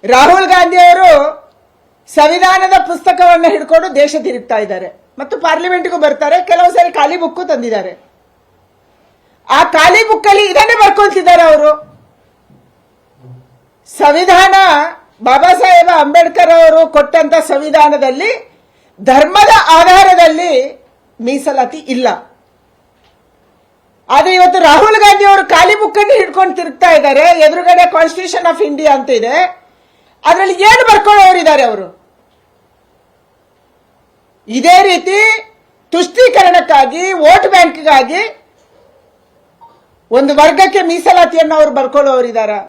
ರಾಹುಲ್ ಗಾಂಧಿ ಅವರು ಸಂವಿಧಾನದ ಪುಸ್ತಕವನ್ನು ಹಿಡ್ಕೊಂಡು ದೇಶ ತಿರುಗ್ತಾ ಇದ್ದಾರೆ ಮತ್ತು ಪಾರ್ಲಿಮೆಂಟ್ಗೂ ಬರ್ತಾರೆ. ಕೆಲವು ಸಾರಿ ಖಾಲಿ ಬುಕ್ಕು ತಂದಿದ್ದಾರೆ. ಆ ಖಾಲಿ ಬುಕ್ಕಲ್ಲಿ ಇದನ್ನೇ ಬರ್ಕೊಳ್ತಿದ್ದಾರೆ ಅವರು. ಸಂವಿಧಾನ ಬಾಬಾ ಸಾಹೇಬ ಅಂಬೇಡ್ಕರ್ ಅವರು ಕೊಟ್ಟಂತ ಸಂವಿಧಾನದಲ್ಲಿ ಧರ್ಮದ ಆಧಾರದಲ್ಲಿ ಮೀಸಲಾತಿ ಇಲ್ಲ. ಆದ್ರೆ ಇವತ್ತು ರಾಹುಲ್ ಗಾಂಧಿ ಅವರು ಖಾಲಿ ಬುಕ್ ಅನ್ನು ಹಿಡ್ಕೊಂಡು ತಿರುಗ್ತಾ ಇದ್ದಾರೆ. ಎದುರುಗಡೆ ಕಾನ್ಸ್ಟಿಟ್ಯೂಷನ್ ಆಫ್ ಇಂಡಿಯಾ ಅಂತ ಇದೆ, ಅದರಲ್ಲಿ ಏನು ಬರ್ಕೊಳ್ಳೋರಿದ್ದಾರೆ ಅವರು. ಇದೇ ರೀತಿ ತುಷ್ಟೀಕರಣಕ್ಕಾಗಿ ವೋಟ್ ಬ್ಯಾಂಕ್ಗಾಗಿ ಒಂದು ವರ್ಗಕ್ಕೆ ಮೀಸಲಾತಿಯನ್ನು ಅವರು ಬರ್ಕೊಳ್ಳೋರಿದ್ದಾರೆ.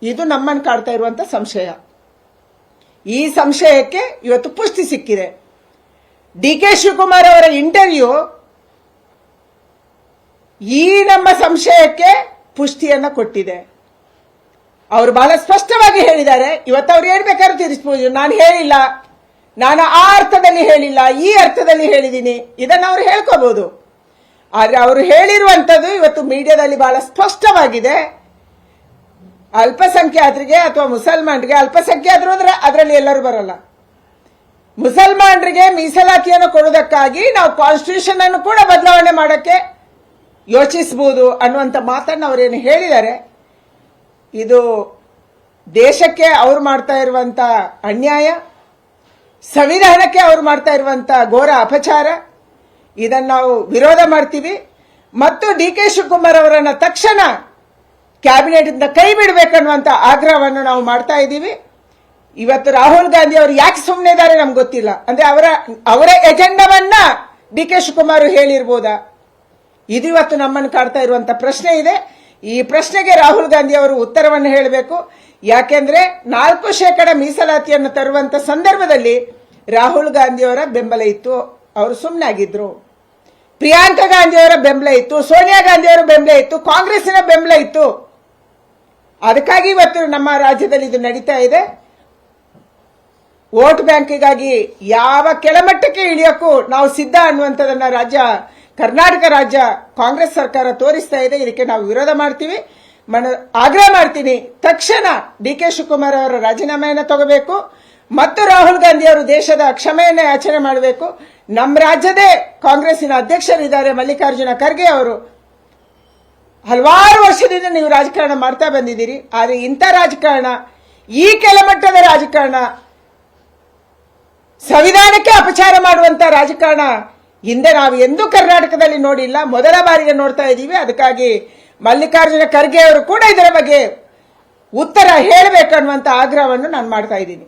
ಇದು ನಮ್ಮನ್ನು ಕಾಡ್ತಾ ಇರುವಂತ ಸಂಶಯ. ಈ ಸಂಶಯಕ್ಕೆ ಇವತ್ತು ಪುಷ್ಟಿ ಸಿಕ್ಕಿದೆ. ಡಿ ಕೆ ಶಿವಕುಮಾರ್ ಅವರ ಇಂಟರ್ವ್ಯೂ ಈ ನಮ್ಮ ಸಂಶಯಕ್ಕೆ ಪುಷ್ಟಿಯನ್ನ ಕೊಟ್ಟಿದೆ. ಅವರು ಬಹಳ ಸ್ಪಷ್ಟವಾಗಿ ಹೇಳಿದ್ದಾರೆ. ಇವತ್ತು ಅವ್ರು ಏನ್ ಬೇಕಾದ್ರೂ ತಿಳಿಸಬಹುದು. ನಾನು ಹೇಳಿಲ್ಲ, ನಾನು ಆ ಅರ್ಥದಲ್ಲಿ ಹೇಳಿಲ್ಲ, ಈ ಅರ್ಥದಲ್ಲಿ ಹೇಳಿದ್ದೀನಿ, ಇದನ್ನು ಅವರು ಹೇಳ್ಕೋಬಹುದು. ಆದ್ರೆ ಅವರು ಹೇಳಿರುವಂತದ್ದು ಇವತ್ತು ಮೀಡಿಯಾದಲ್ಲಿ ಬಹಳ ಸ್ಪಷ್ಟವಾಗಿದೆ. ಅಲ್ಪಸಂಖ್ಯಾತರಿಗೆ ಅಥವಾ ಮುಸಲ್ಮಾನರಿಗೆ, ಅಲ್ಪಸಂಖ್ಯಾತರು ಅಂದ್ರೆ ಅದರಲ್ಲಿ ಎಲ್ಲರೂ ಬರಲ್ಲ, ಮುಸಲ್ಮಾನರಿಗೆ ಮೀಸಲಾತಿಯನ್ನು ಕೊಡುವುದಕ್ಕಾಗಿ ನಾವು ಕಾನ್ಸ್ಟಿಟ್ಯೂಷನ್ ಅನ್ನು ಕೂಡ ಬದಲಾವಣೆ ಮಾಡಕ್ಕೆ ಯೋಚಿಸಬಹುದು ಅನ್ನುವಂಥ ಮಾತನ್ನು ಅವರೇನು ಹೇಳಿದ್ದಾರೆ. ಇದು ದೇಶಕ್ಕೆ ಅವರು ಮಾಡ್ತಾ ಇರುವಂತ ಅನ್ಯಾಯ, ಸಂವಿಧಾನಕ್ಕೆ ಅವರು ಮಾಡ್ತಾ ಇರುವಂತ ಘೋರ ಅಪಚಾರ. ಇದನ್ನು ನಾವು ವಿರೋಧ ಮಾಡ್ತೀವಿ ಮತ್ತು ಡಿ ಕೆ ಶಿವಕುಮಾರ್ ಅವರನ್ನ ತಕ್ಷಣ ಕ್ಯಾಬಿನೆಟ್ ಇಂದ ಕೈ ಬಿಡಬೇಕನ್ನುವಂತ ಆಗ್ರಹವನ್ನು ನಾವು ಮಾಡ್ತಾ ಇದ್ದೀವಿ. ಇವತ್ತು ರಾಹುಲ್ ಗಾಂಧಿ ಅವರು ಯಾಕೆ ಸುಮ್ಮನೆ ಇದ್ದಾರೆ ನಮ್ಗೆ ಗೊತ್ತಿಲ್ಲ. ಅಂದ್ರೆ ಅವರ ಎಜೆಂಡಾವನ್ನ ಡಿ ಕೆ ಶಿವಕುಮಾರ್ ಹೇಳಿರ್ಬೋದಾ? ಇದು ಇವತ್ತು ನಮ್ಮನ್ನು ಕಾಡ್ತಾ ಇರುವಂತ ಪ್ರಶ್ನೆ ಇದೆ. ಈ ಪ್ರಶ್ನೆಗೆ ರಾಹುಲ್ ಗಾಂಧಿ ಅವರು ಉತ್ತರವನ್ನು ಹೇಳಬೇಕು. ಯಾಕೆಂದ್ರೆ 4% ಮೀಸಲಾತಿಯನ್ನು ತರುವಂತ ಸಂದರ್ಭದಲ್ಲಿ ರಾಹುಲ್ ಗಾಂಧಿ ಅವರ ಬೆಂಬಲ ಇತ್ತು, ಅವರು ಸುಮ್ಮನೆ ಆಗಿದ್ರು. ಪ್ರಿಯಾಂಕಾ ಗಾಂಧಿ ಅವರ ಬೆಂಬಲ ಇತ್ತು, ಸೋನಿಯಾ ಗಾಂಧಿ ಅವರ ಬೆಂಬಲ ಇತ್ತು, ಕಾಂಗ್ರೆಸ್ಸಿನ ಬೆಂಬಲ ಇತ್ತು. ಅದಕ್ಕಾಗಿ ಇವತ್ತು ನಮ್ಮ ರಾಜ್ಯದಲ್ಲಿ ಇದು ನಡೀತಾ ಇದೆ. ವೋಟ್ ಬ್ಯಾಂಕಿಗಾಗಿ ಯಾವ ಕೆಳಮಟ್ಟಕ್ಕೆ ಇಳಿಯಕ್ಕೂ ನಾವು ಸಿದ್ಧ ಅನ್ನುವಂಥದ್ದನ್ನ ಕರ್ನಾಟಕ ರಾಜ್ಯ ಕಾಂಗ್ರೆಸ್ ಸರ್ಕಾರ ತೋರಿಸ್ತಾ ಇದೆ. ಇದಕ್ಕೆ ನಾವು ವಿರೋಧ ಮಾಡ್ತೀವಿ. ಆಗ್ರಹ ಮಾಡ್ತೀನಿ, ತಕ್ಷಣ ಡಿ ಕೆ ಶಿವಕುಮಾರ್ ಅವರ ರಾಜೀನಾಮೆಯನ್ನು ತಗೋಬೇಕು ಮತ್ತು ರಾಹುಲ್ ಗಾಂಧಿ ಅವರು ದೇಶದ ಕ್ಷಮೆಯನ್ನು ಯಾಚನೆ ಮಾಡಬೇಕು. ನಮ್ಮ ರಾಜ್ಯದೇ ಕಾಂಗ್ರೆಸ್ಸಿನ ಅಧ್ಯಕ್ಷರಿದ್ದಾರೆ ಮಲ್ಲಿಕಾರ್ಜುನ ಖರ್ಗೆ ಅವರು. ಹಲವಾರು ವರ್ಷದಿಂದ ನೀವು ರಾಜಕಾರಣ ಮಾಡ್ತಾ ಬಂದಿದ್ದೀರಿ. ಆದರೆ ಇಂಥ ರಾಜಕಾರಣ, ಈ ಕೆಳಮಟ್ಟದ ರಾಜಕಾರಣ, ಸಂವಿಧಾನಕ್ಕೆ ಅಪಚಾರ ಮಾಡುವಂತ ರಾಜಕಾರಣ ಹಿಂದೆ ನಾವು ಎಂದೂ ಕರ್ನಾಟಕದಲ್ಲಿ ನೋಡಿಲ್ಲ, ಮೊದಲ ಬಾರಿಗೆ ನೋಡ್ತಾ ಇದ್ದೀವಿ. ಅದಕ್ಕಾಗಿ ಮಲ್ಲಿಕಾರ್ಜುನ ಖರ್ಗೆ ಅವರು ಕೂಡ ಇದರ ಬಗ್ಗೆ ಉತ್ತರ ಹೇಳಬೇಕನ್ನುವಂತ ಆಗ್ರಹವನ್ನು ನಾನು ಮಾಡ್ತಾ ಇದ್ದೀನಿ.